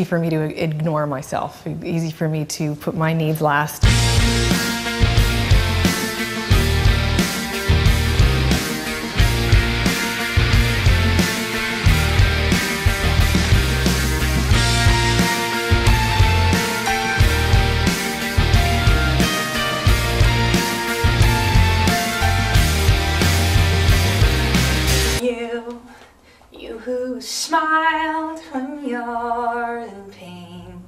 easy for me to ignore myself, easy for me to put my needs last. You who smiled when you're in pain,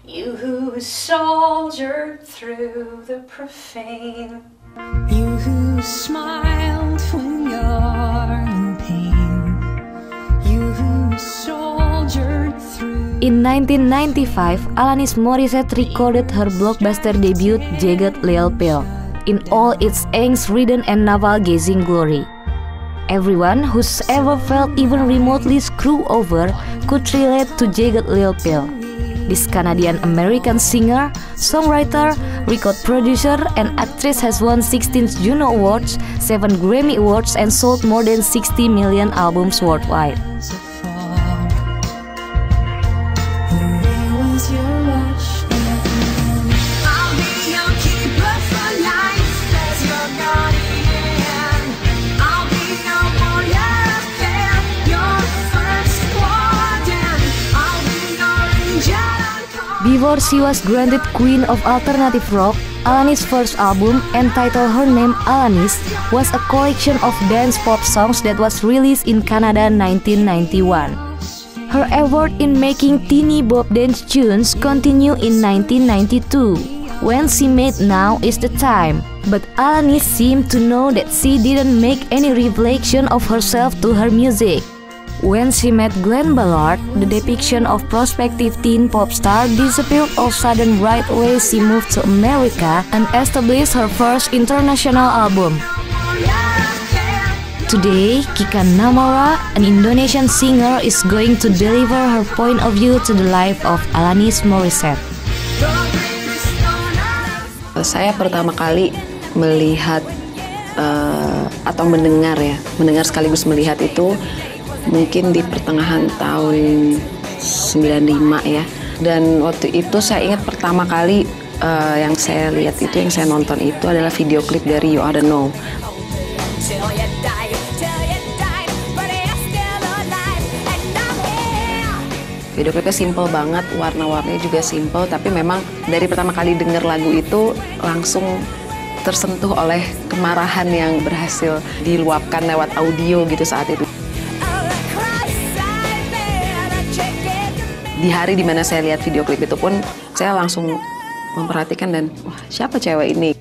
you who soldiered through the profane, you who smiled when you're in pain, you who soldiered through. In 1995, Alanis Morissette recorded her blockbuster debut Jagged Little Pill in all its angst-ridden and navel-gazing glory. Everyone who's ever felt even remotely screwed over could relate to Jagged Little Pill. This Canadian-American singer, songwriter, record producer, and actress has won 16 Juno Awards, 7 Grammy Awards, and sold more than 60 million albums worldwide. Before she was granted Queen of Alternative Rock, Alanis' first album, entitled Her Name Alanis, was a collection of dance pop songs that was released in Canada in 1991. Her effort in making teeny bop dance tunes continued in 1992, when she made Now Is the Time. But Alanis seemed to know that she didn't make any reflection of herself to her music. When she met Glenn Ballard, the depiction of prospective teen pop star disappeared all sudden right away she moved to America and established her first international album. Today, Kika Namora, an Indonesian singer, is going to deliver her point of view to the life of Alanis Morissette. Saya pertama kali melihat atau mendengar sekaligus melihat itu mungkin di pertengahan tahun 95 ya. Dan waktu itu saya ingat pertama kali yang saya lihat itu, yang saya nonton itu adalah video klip dari You Oughta Know. Video klipnya simple banget, warna-warnanya juga simple, tapi memang dari pertama kali dengar lagu itu langsung tersentuh oleh kemarahan yang berhasil diluapkan lewat audio gitu saat itu. Di hari dimana saya lihat video klip itu pun, saya langsung memperhatikan dan, wah, siapa cewek ini?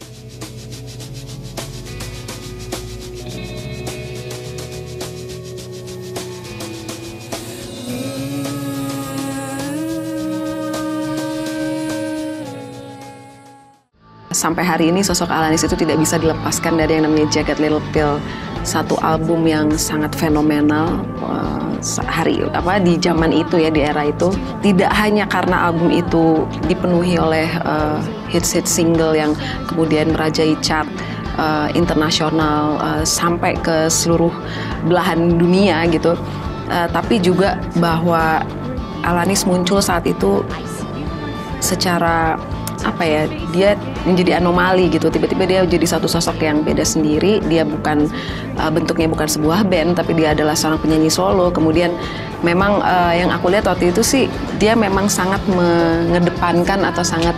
Sampai hari ini sosok Alanis itu tidak bisa dilepaskan dari yang namanya Jagged Little Pill, satu album yang sangat fenomenal di zaman itu ya, di era itu. Tidak hanya karena album itu dipenuhi oleh hits-hits single yang kemudian merajai chart internasional sampai ke seluruh belahan dunia gitu, tapi juga bahwa Alanis muncul saat itu secara dia menjadi anomali gitu. Tiba-tiba dia jadi satu sosok yang beda sendiri. Dia bukan bentuknya bukan sebuah band, tapi dia adalah seorang penyanyi solo. Kemudian memang yang aku lihat waktu itu sih, dia memang sangat mengedepankan atau sangat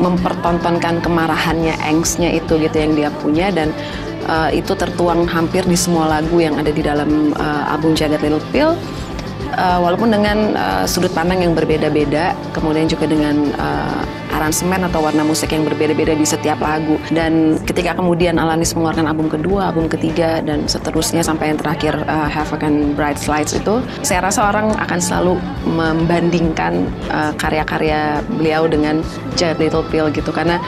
mempertontonkan kemarahannya, angstnya itu gitu yang dia punya, dan itu tertuang hampir di semua lagu yang ada di dalam album Jagged Little Pill. Walaupun dengan sudut pandang yang berbeda-beda, kemudian juga dengan aransemen atau warna musik yang berbeda-beda di setiap lagu. Dan ketika kemudian Alanis mengeluarkan album kedua, album ketiga, dan seterusnya sampai yang terakhir Havoc and Bright Lights itu, saya rasa orang akan selalu membandingkan karya-karya beliau dengan Jagged Little Pill gitu, karena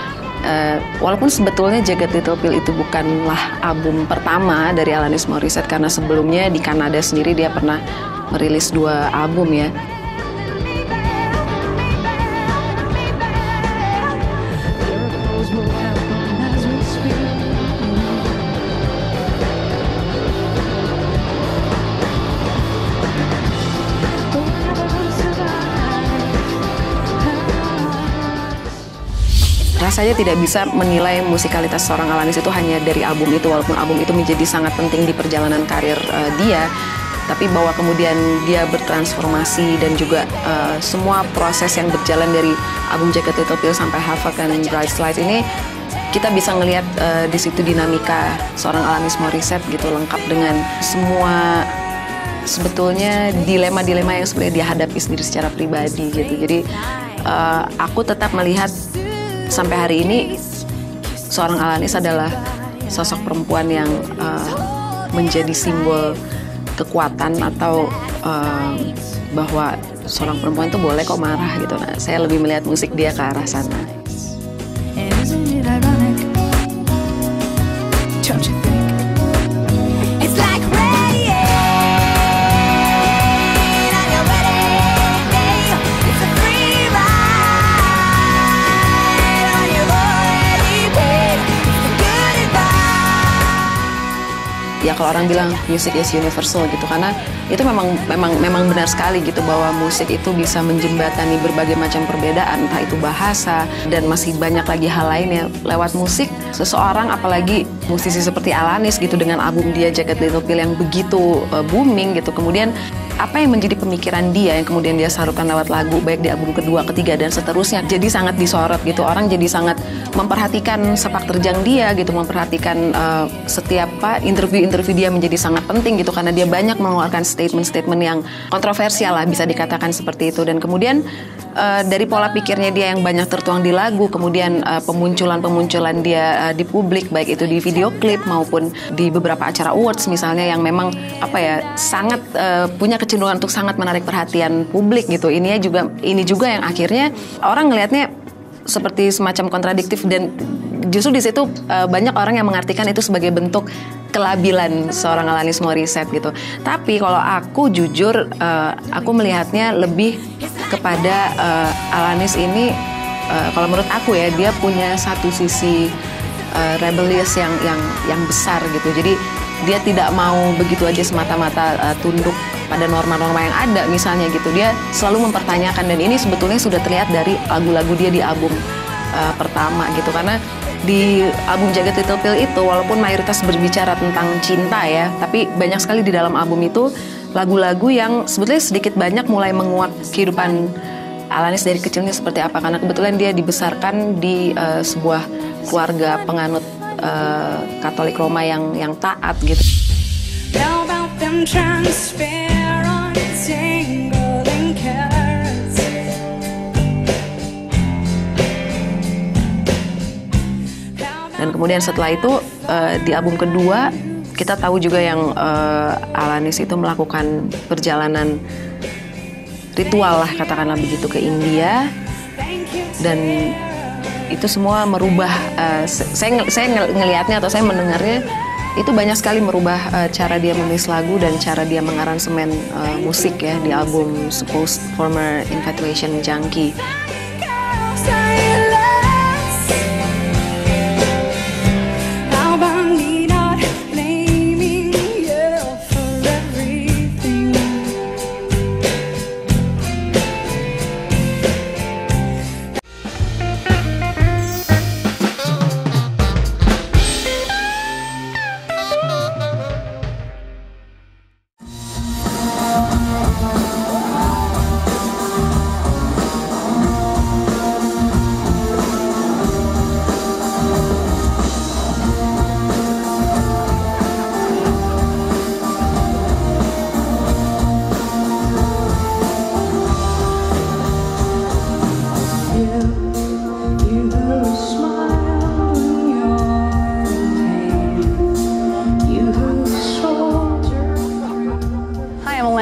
walaupun sebetulnya Jagged Little Pill itu bukanlah album pertama dari Alanis Morissette, karena sebelumnya di Kanada sendiri dia pernah merilis 2 album ya. saja tidak bisa menilai musikalitas seorang Alanis itu hanya dari album itu, walaupun album itu menjadi sangat penting di perjalanan karir dia. Tapi bahwa kemudian dia bertransformasi dan juga semua proses yang berjalan dari album Jagged Little Pill sampai Havoc dan Bright Lights ini, kita bisa ngelihat di situ dinamika seorang Alanis Morissette gitu, lengkap dengan semua sebetulnya dilema-dilema yang sebenarnya dia hadapi sendiri secara pribadi gitu. Jadi aku tetap melihat sampai hari ini seorang Alanis adalah sosok perempuan yang menjadi simbol kekuatan atau bahwa seorang perempuan itu boleh kok marah gitu. Nah, saya lebih melihat musik dia ke arah sana. Ya kalau orang bilang music is universal gitu, karena itu memang benar sekali gitu bahwa musik itu bisa menjembatani berbagai macam perbedaan, entah itu bahasa dan masih banyak lagi hal lainnya. Lewat musik seseorang, apalagi musisi seperti Alanis gitu dengan album dia Jagged Little Pill yang begitu booming gitu, kemudian apa yang menjadi pemikiran dia yang kemudian dia salurkan lewat lagu, baik di album kedua, ketiga, dan seterusnya, jadi sangat disorot gitu. Orang jadi sangat memperhatikan sepak terjang dia gitu, memperhatikan setiap interview dia menjadi sangat penting gitu, karena dia banyak mengeluarkan statement-statement yang kontroversial lah, bisa dikatakan seperti itu. Dan kemudian dari pola pikirnya dia yang banyak tertuang di lagu, kemudian pemunculan dia di publik, baik itu di video klip maupun di beberapa acara awards misalnya, yang memang sangat punya kecenderungan untuk sangat menarik perhatian publik gitu. Ini juga yang akhirnya orang ngelihatnya seperti semacam kontradiktif, dan justru di situ banyak orang yang mengartikan itu sebagai bentuk kelabilan seorang Alanis Morissette gitu. Tapi kalau aku jujur, aku melihatnya lebih kepada Alanis ini, kalau menurut aku ya, dia punya satu sisi rebellious yang besar gitu. Jadi dia tidak mau begitu aja semata-mata tunduk pada norma-norma yang ada misalnya gitu. Dia selalu mempertanyakan, dan ini sebetulnya sudah terlihat dari lagu-lagu dia di album pertama gitu. Karena di album Jagged Little Pill itu walaupun mayoritas berbicara tentang cinta ya, tapi banyak sekali di dalam album itu lagu-lagu yang sebetulnya sedikit banyak mulai menguak kehidupan Alanis dari kecilnya seperti apa. Karena kebetulan dia dibesarkan di sebuah keluarga penganut Katolik Roma yang taat gitu. Dan kemudian setelah itu di album kedua kita tahu juga yang Alanis itu melakukan perjalanan ritual lah, katakanlah begitu, ke India, dan itu semua merubah, saya ngelihatnya atau saya mendengarnya itu banyak sekali merubah cara dia menulis lagu dan cara dia mengaransemen musik ya di album Supposed Former Infatuation Junkie.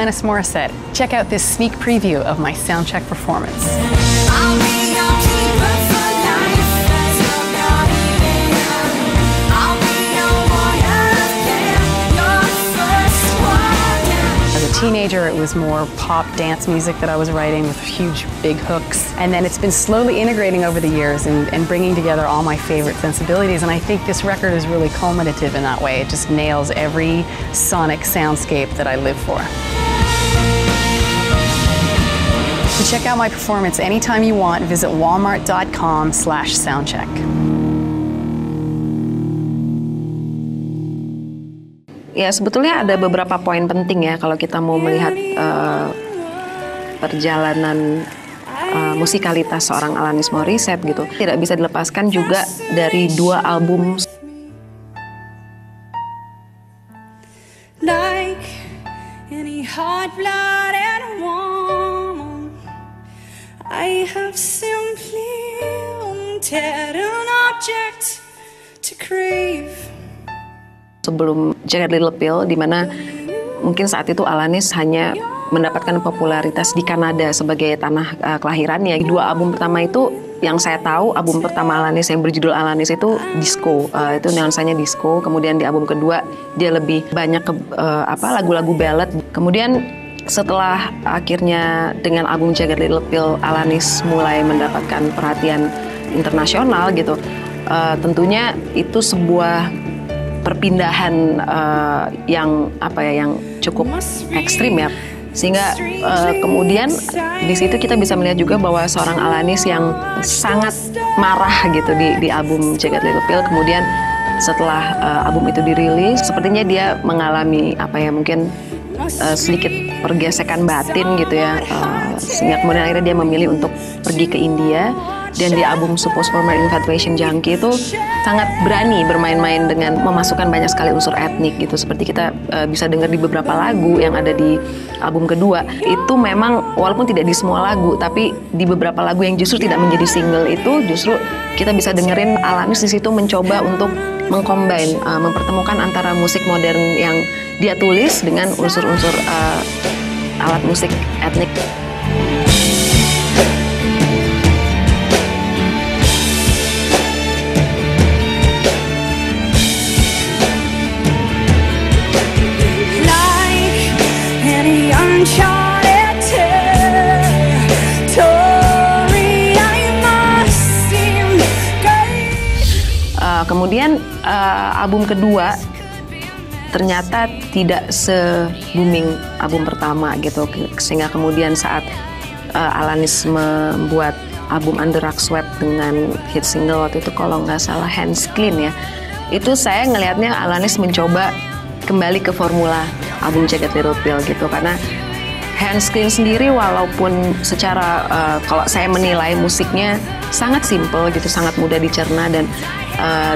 Alanis Morissette. Check out this sneak preview of my soundcheck performance. As a teenager, it was more pop dance music that I was writing with huge, big hooks. And then it's been slowly integrating over the years and bringing together all my favorite sensibilities. And I think this record is really culminative in that way. It just nails every sonic soundscape that I live for. To check out my performance anytime you want, visit walmart.com/soundcheck. Ya, sebetulnya ada beberapa poin penting ya kalau kita mau melihat perjalanan musikalitas seorang Alanis Morissette gitu. Tidak bisa dilepaskan juga dari 2 album. Like any hot-blooded woman, I have simply wanted an object to crave. Sebelum Jagged Little Pill, di mana mungkin saat itu Alanis hanya mendapatkan popularitas di Kanada sebagai tanah kelahirannya. 2 album pertama itu yang saya tahu, album pertama Alanis yang berjudul Alanis itu disco, itu nuansanya disco. Kemudian di album kedua dia lebih banyak ke lagu-lagu ballad. Kemudian setelah akhirnya dengan album Jagged Little Pill, Alanis mulai mendapatkan perhatian internasional gitu. Tentunya itu sebuah perpindahan yang cukup ekstrim ya, sehingga kemudian di situ kita bisa melihat juga bahwa seorang Alanis yang sangat marah gitu di album Jagged Little Pill. Kemudian setelah album itu dirilis, sepertinya dia mengalami mungkin sedikit pergesekan batin gitu ya, sehingga kemudian akhirnya dia memilih untuk pergi ke India. Dan di album Supposed for My Infatuation Junkie itu sangat berani bermain-main dengan memasukkan banyak sekali unsur etnik gitu. Seperti kita bisa dengar di beberapa lagu yang ada di album kedua. Itu memang walaupun tidak di semua lagu, tapi di beberapa lagu yang justru tidak menjadi single itu justru kita bisa dengerin Alanis di situ mencoba untuk mengcombine, mempertemukan antara musik modern yang dia tulis dengan unsur-unsur alat musik etnik. Kemudian album kedua ternyata tidak se-booming album pertama gitu, sehingga kemudian saat Alanis membuat album Under Rock Sweat dengan hit single waktu itu kalau nggak salah Hands Clean ya, itu saya ngelihatnya Alanis mencoba kembali ke formula album Jagged Little Pill gitu, karena Hands Clean sendiri walaupun secara kalau saya menilai musiknya sangat simple gitu, sangat mudah dicerna dan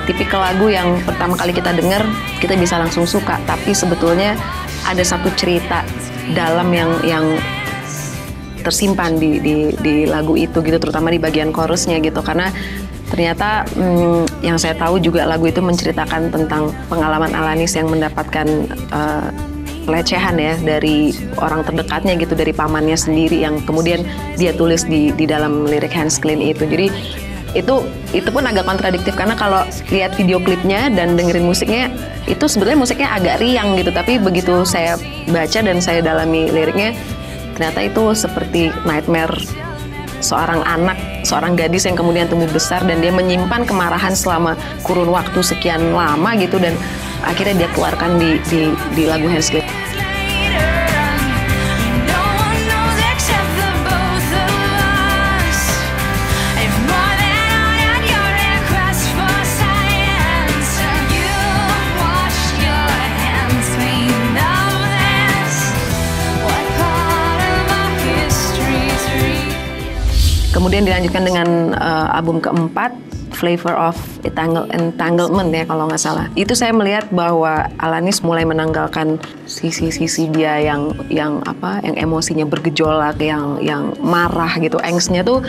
tipikal lagu yang pertama kali kita dengar kita bisa langsung suka, tapi sebetulnya ada satu cerita dalam yang tersimpan di lagu itu gitu, terutama di bagian chorusnya gitu, karena ternyata yang saya tahu juga lagu itu menceritakan tentang pengalaman Alanis yang mendapatkan pelecehan ya dari orang terdekatnya gitu, dari pamannya sendiri yang kemudian dia tulis di dalam lirik Hands Clean itu. Jadi itu pun agak kontradiktif, karena kalau lihat video klipnya dan dengerin musiknya itu sebenarnya musiknya agak riang gitu, tapi begitu saya baca dan saya dalami liriknya ternyata itu seperti nightmare seorang anak, seorang gadis yang kemudian tumbuh besar dan dia menyimpan kemarahan selama kurun waktu sekian lama gitu, dan akhirnya dia keluarkan di lagu Hands Clean. Kemudian dilanjutkan dengan album keempat, Flavor of Entanglement ya kalau nggak salah. Itu saya melihat bahwa Alanis mulai menanggalkan sisi-sisi dia yang emosinya bergejolak, yang marah gitu, angsnya tuh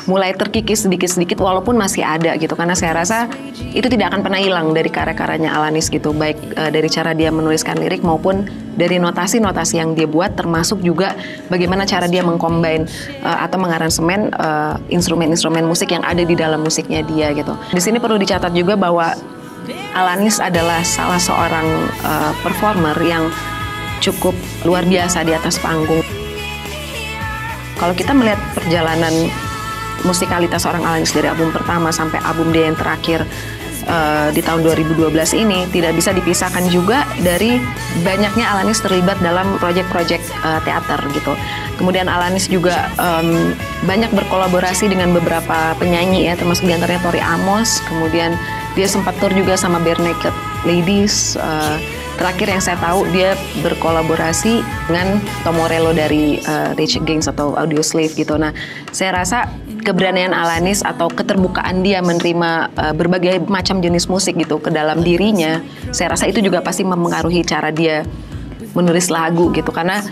mulai terkikis sedikit-sedikit walaupun masih ada gitu, karena saya rasa itu tidak akan pernah hilang dari karya-karyanya Alanis gitu, baik dari cara dia menuliskan lirik maupun dari notasi-notasi yang dia buat, termasuk juga bagaimana cara dia mengcombine atau mengaransemen instrumen-instrumen musik yang ada di dalam musiknya dia gitu. Di sini perlu dicatat juga bahwa Alanis adalah salah seorang performer yang cukup luar biasa di atas panggung. Kalau kita melihat perjalanan musikalitas seorang Alanis dari album pertama sampai album dia yang terakhir, di tahun 2012 ini tidak bisa dipisahkan juga dari banyaknya Alanis terlibat dalam proyek-proyek teater gitu. Kemudian Alanis juga banyak berkolaborasi dengan beberapa penyanyi ya, termasuk diantaranya Tori Amos. Kemudian dia sempat tur juga sama Bare Naked Ladies. Terakhir yang saya tahu dia berkolaborasi dengan Tom Morello dari Rage Against atau Audioslave gitu. Nah, saya rasa keberanian Alanis atau keterbukaan dia menerima berbagai macam jenis musik gitu ke dalam dirinya, saya rasa itu juga pasti mempengaruhi cara dia menulis lagu gitu. Karena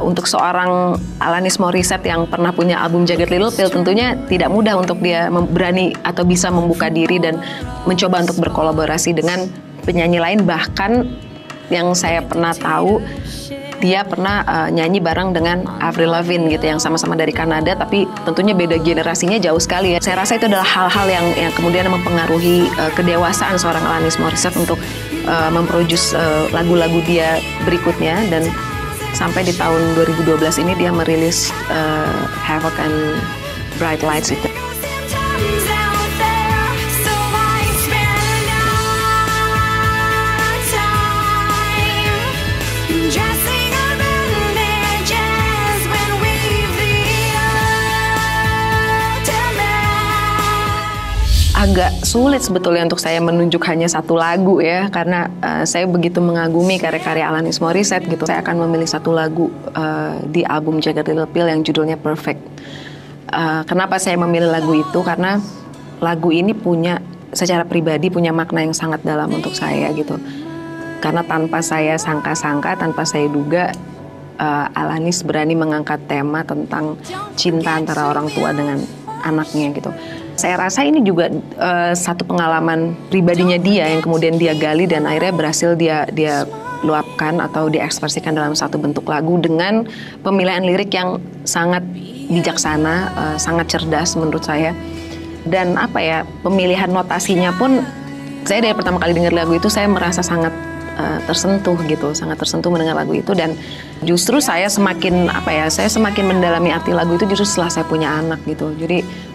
untuk seorang Alanis Morissette yang pernah punya album Jagged Little Pill, tentunya tidak mudah untuk dia berani atau bisa membuka diri dan mencoba untuk berkolaborasi dengan penyanyi lain. Bahkan yang saya pernah tahu, dia pernah nyanyi bareng dengan Avril Lavigne gitu, yang sama-sama dari Kanada, tapi tentunya beda generasinya jauh sekali ya. Saya rasa itu adalah hal-hal yang kemudian mempengaruhi kedewasaan seorang Alanis Morissette untuk memproduce lagu-lagu dia berikutnya. Dan sampai di tahun 2012 ini dia merilis Havoc and Bright Lights itu. Agak sulit sebetulnya untuk saya menunjuk hanya satu lagu ya, karena saya begitu mengagumi karya-karya Alanis Morissette gitu. Saya akan memilih satu lagu di album Jagged Little Pill yang judulnya Perfect. Kenapa saya memilih lagu itu? Karena lagu ini secara pribadi punya makna yang sangat dalam untuk saya gitu. Karena tanpa saya sangka-sangka, tanpa saya duga, Alanis berani mengangkat tema tentang cinta antara orang tua dengan anaknya gitu. Saya rasa ini juga satu pengalaman pribadinya dia yang kemudian dia gali dan akhirnya berhasil dia luapkan atau diekspresikan dalam satu bentuk lagu dengan pemilihan lirik yang sangat bijaksana, sangat cerdas menurut saya. Dan apa ya, pemilihan notasinya pun, saya dari pertama kali dengar lagu itu saya merasa sangat tersentuh gitu, sangat tersentuh mendengar lagu itu. Dan justru saya semakin saya semakin mendalami arti lagu itu justru setelah saya punya anak gitu. Jadi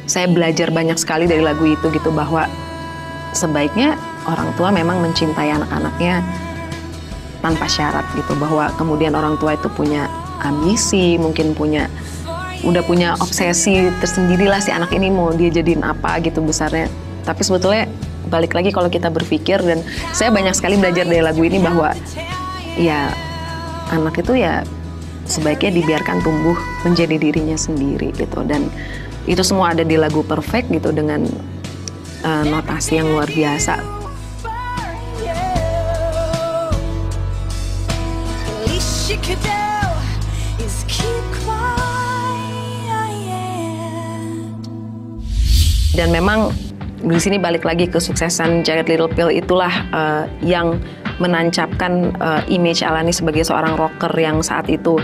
saya belajar banyak sekali dari lagu itu gitu, bahwa sebaiknya orang tua memang mencintai anak-anaknya tanpa syarat gitu, bahwa kemudian orang tua itu punya ambisi, mungkin udah punya obsesi tersendiri lah, si anak ini mau dia jadiin apa gitu besarnya. Tapi sebetulnya balik lagi kalau kita berpikir, dan saya banyak sekali belajar dari lagu ini, bahwa ya anak itu ya sebaiknya dibiarkan tumbuh menjadi dirinya sendiri gitu. Dan itu semua ada di lagu Perfect gitu, dengan notasi yang luar biasa. Dan memang di sini balik lagi kesuksesan Jagged Little Pill itulah yang menancapkan image Alanis sebagai seorang rocker yang saat itu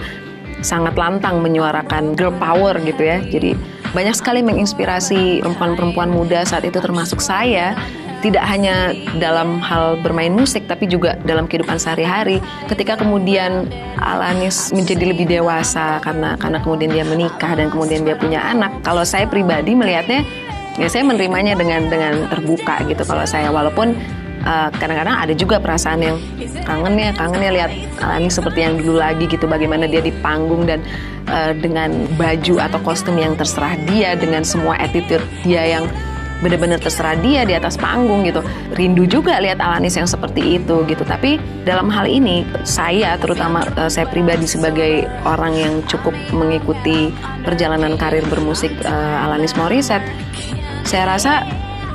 sangat lantang menyuarakan girl power gitu ya. Jadi banyak sekali menginspirasi perempuan-perempuan muda saat itu, termasuk saya, tidak hanya dalam hal bermain musik tapi juga dalam kehidupan sehari-hari. Ketika kemudian Alanis menjadi lebih dewasa karena kemudian dia menikah dan kemudian dia punya anak, kalau saya pribadi melihatnya, ya saya menerimanya dengan terbuka gitu. Kalau saya, walaupun kadang-kadang ada juga perasaan yang kangennya lihat Alanis seperti yang dulu lagi gitu, bagaimana dia di panggung dan dengan baju atau kostum yang terserah dia, dengan semua attitude dia yang benar-benar terserah dia di atas panggung gitu. Rindu juga lihat Alanis yang seperti itu gitu. Tapi dalam hal ini saya, terutama saya pribadi sebagai orang yang cukup mengikuti perjalanan karir bermusik Alanis Morissette, saya rasa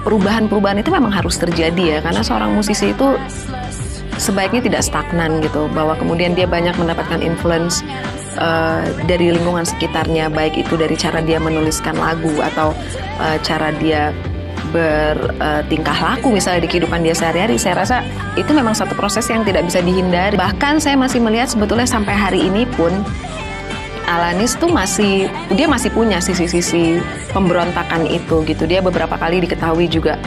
perubahan-perubahan itu memang harus terjadi ya, karena seorang musisi itu sebaiknya tidak stagnan gitu, bahwa kemudian dia banyak mendapatkan influence dari lingkungan sekitarnya, baik itu dari cara dia menuliskan lagu atau cara dia bertingkah laku misalnya di kehidupan dia sehari-hari. Saya rasa itu memang satu proses yang tidak bisa dihindari. Bahkan saya masih melihat sebetulnya sampai hari ini pun Alanis tuh masih punya sisi-sisi pemberontakan itu gitu. Dia beberapa kali diketahui juga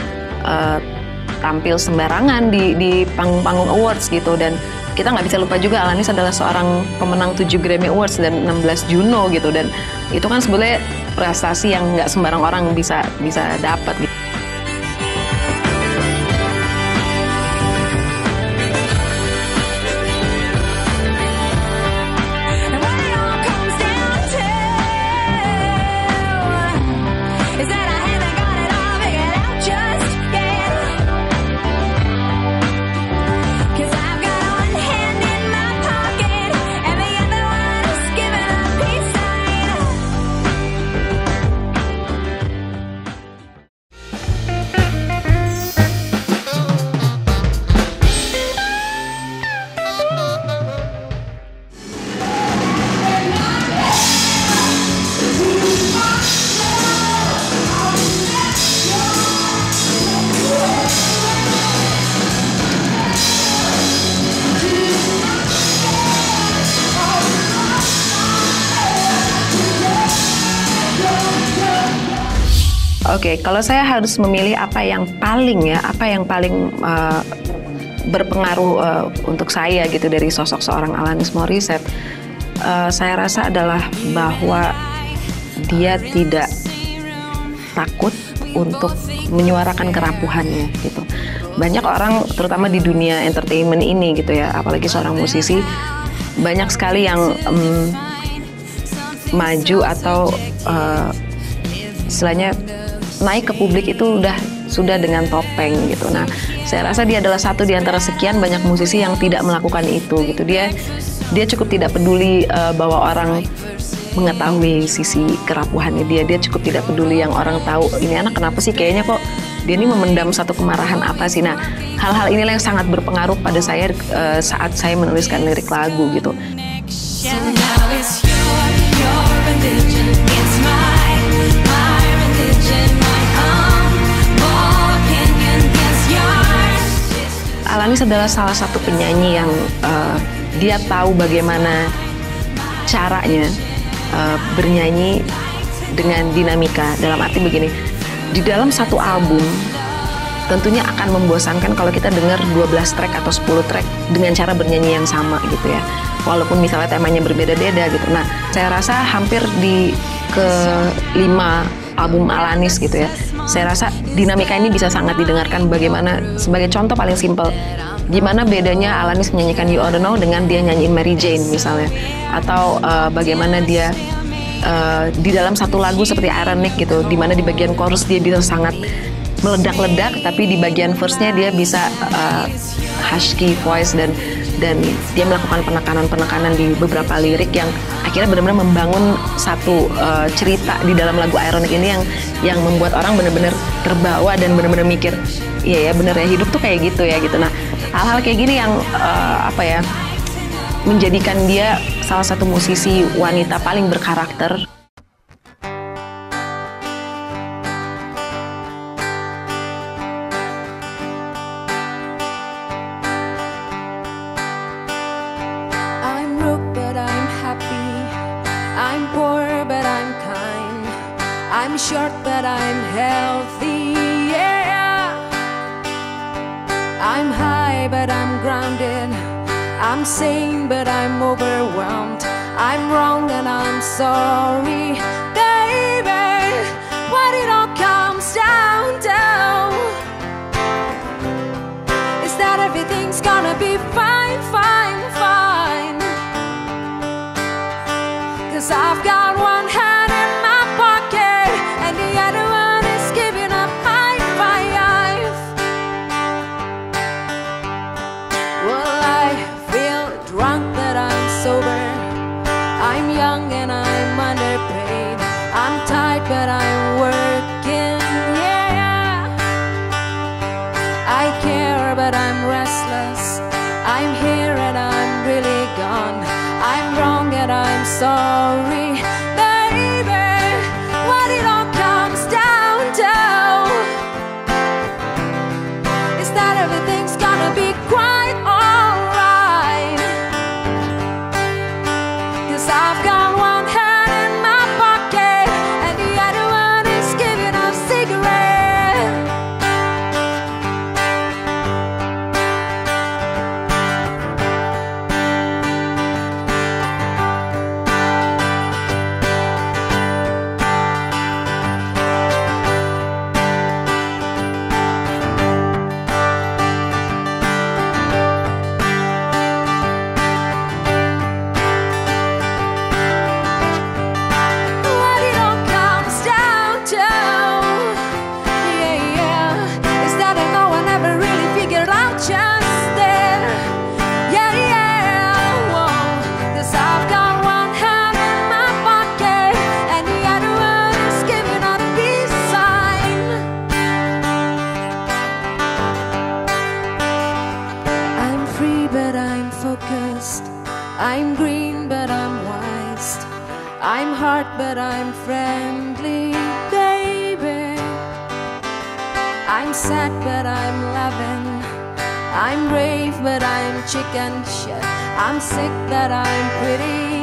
tampil sembarangan di panggung-panggung awards gitu. Dan kita nggak bisa lupa juga Alanis adalah seorang pemenang 7 Grammy Awards dan 16 Juno gitu. Dan itu kan sebetulnya prestasi yang nggak sembarang orang bisa dapat gitu. Oke, kalau saya harus memilih apa yang paling berpengaruh untuk saya gitu dari sosok seorang Alanis Morissette, saya rasa adalah bahwa dia tidak takut untuk menyuarakan kerapuhannya gitu. Banyak orang, terutama di dunia entertainment ini gitu ya, apalagi seorang musisi, banyak sekali yang maju atau istilahnya naik ke publik itu sudah dengan topeng gitu. Nah, saya rasa dia adalah satu di antara sekian banyak musisi yang tidak melakukan itu gitu. Dia cukup tidak peduli bahwa orang mengetahui sisi kerapuhannya dia. Dia cukup tidak peduli yang orang tahu ini anak kenapa sih kayaknya kok dia ini memendam satu kemarahan apa sih. Nah, hal-hal inilah yang sangat berpengaruh pada saya saat saya menuliskan lirik lagu gitu. So now it's your religion, it's my religion, my humble opinion is yours. Alanis adalah salah satu penyanyi yang dia tahu bagaimana caranya bernyanyi dengan dinamika. Dalam arti begini, di dalam satu album tentunya akan membosankan kalau kita dengar 12 track atau 10 track dengan cara bernyanyi yang sama gitu ya. Walaupun misalnya temanya berbeda-beda gitu. Nah, saya rasa hampir di ke-5 album Alanis gitu ya, saya rasa dinamika ini bisa sangat didengarkan. Bagaimana, sebagai contoh paling simpel, gimana bedanya Alanis menyanyikan You Oughta Know dengan dia nyanyiin Mary Jane misalnya. Atau bagaimana dia di dalam satu lagu seperti Ironic gitu, dimana di bagian chorus dia bisa sangat meledak-ledak, tapi di bagian verse-nya dia bisa husky voice dan dia melakukan penekanan-penekanan di beberapa lirik yang akhirnya benar-benar membangun satu cerita di dalam lagu Ironic ini yang membuat orang benar-benar terbawa dan benar-benar mikir, iya ya benar ya, hidup tuh kayak gitu ya gitu. Nah, hal-hal kayak gini yang menjadikan dia salah satu musisi wanita paling berkarakter. I'm short but I'm healthy, yeah. I'm high but I'm grounded. I'm sane but I'm overwhelmed. I'm wrong and I'm sorry, baby. What it all comes down to is that everything's gonna be fine, fine, fine. 'Cause I've got one hand in my pocket and the other one is giving up high five. Well, I feel drunk but I'm sober. I'm young and I'm underpaid. I'm tired but I'm working, yeah. I care but I'm restless. I'm here and I'm really gone. I'm wrong and I'm sorry, baby. What it all comes down to is that everything's gonna be quite alright. 'Cause I've got one hand in my pocket and the other one is giving a cigarette. What it all comes down to, yeah, yeah, is that no one ever really figured out just there. Yeah, yeah, whoa. 'Cause I've got one hand in my pocket and the other one is giving a peace sign. I'm free but I'm focused. I'm green but I'm wise. I'm hard but I'm friendly, baby. I'm sad but I'm loving. I'm brave but I'm chicken shit. I'm sick but I'm pretty,